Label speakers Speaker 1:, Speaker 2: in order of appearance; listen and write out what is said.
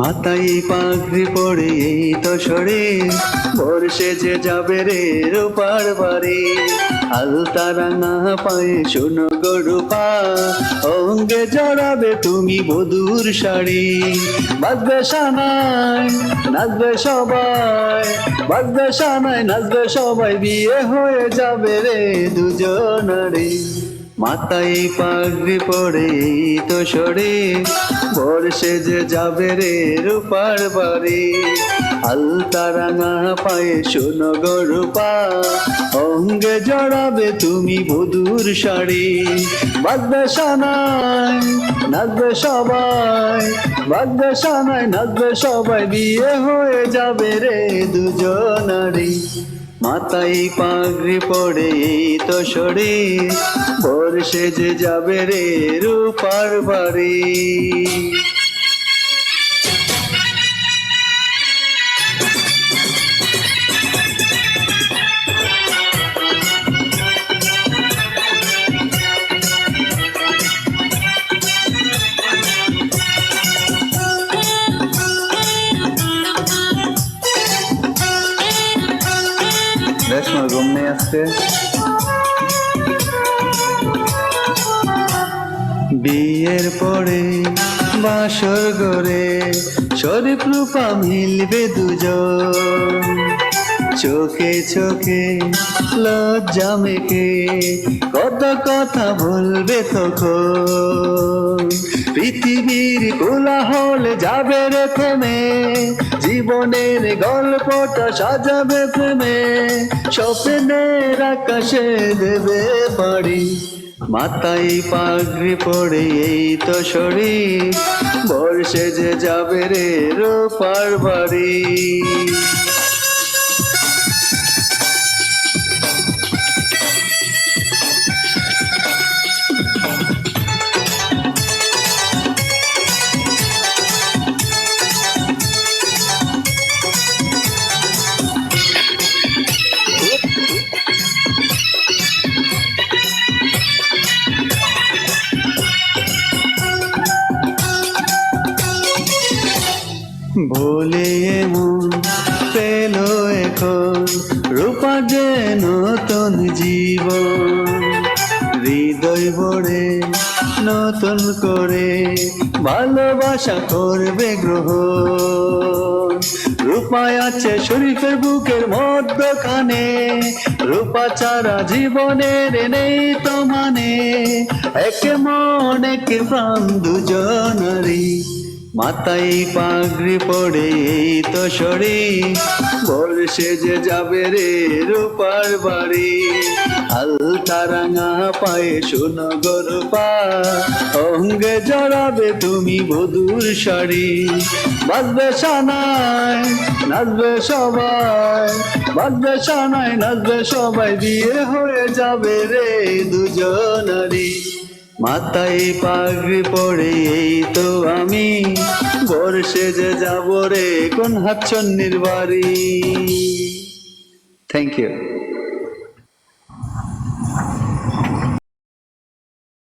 Speaker 1: মাথায় পাগড়ি পড়ে এই তো শরীর বর্ষে যে যাবে রে রূপার বাড়ি। আলতা রাঙা পায়ে শোনো গরুপা, অঙ্গে জড়াবে তুমি বধুর শাড়ি। বাজবে সানাই নাচবে সবাই, বাজবে সানাই নাচবে সবাই, বিয়ে হয়ে যাবে রে দুজনারে। মাথায় পাগড়ি পড়ে এই তো শরীর বর্ষে যে যাবে রে রূপার বাড়ি। আলতা রাঙা পায়ে শোনো গরুপা, অঙ্গে জড়াবে তুমি বধুর শাড়ি। বাজবে সানাই নাচবে সবাই, বাজবে সানাই নাচবে সবাই, বিয়ে হয়ে যাবে রে দুজনারি। মাথায় পাগড়ি পড়ে এই তো শরীর বর্ষে যে যাবে রে রূপার বাড়ি। রেশমার ঘুম নেই আজকে। বিয়ের পরে বাসর ঘরে শরীফ রূপা মিলবে দুজন, চোখে চোখে লজ্জা মেখে কত কথা বলবে তখন। পৃথিবীর কোলাহল যাবে রে থেমে, জীবনের গল্পটা সাজাবে প্রেমে, স্বপ্নের আকাশে দেবে পাড়ি। মাথায় পাগড়ি পড়ে এই তো শরীর বর্ষে যে যাবে রে রূপার বাড়ি। ভোলে এমন পেল এখন রূপা যে নতুন জীবন, হৃদয় ভরে নতুন করে ভালোবাসা করবে গ্রহণ। রূপায় আছে শরীফের বুকের মধ্যখানে, রূপা ছাড়া জীবনের নেই তো মানে, এক মন এক প্রাণ দুজনারি। মাথায় পাগড়ি পড়ে এই তো শরীর বর্ষে যে যাবে রে রূপার বাড়ি। আলতা রাঙা পায়ে শোনো গরুপা, অঙ্গে জড়াবে তুমি বধুর শাড়ি। বাজবে সানাই নাচবে সবাই, বাজবে সানাই নাচবে সবাই, বিয়ে হয়ে যাবে রে দুজনারি। মাথায় পাগড়ি পড়ে এই তো আমি বর্ষে যে যাব রে কোন হাতছন্নির বাড়ি। Thank you.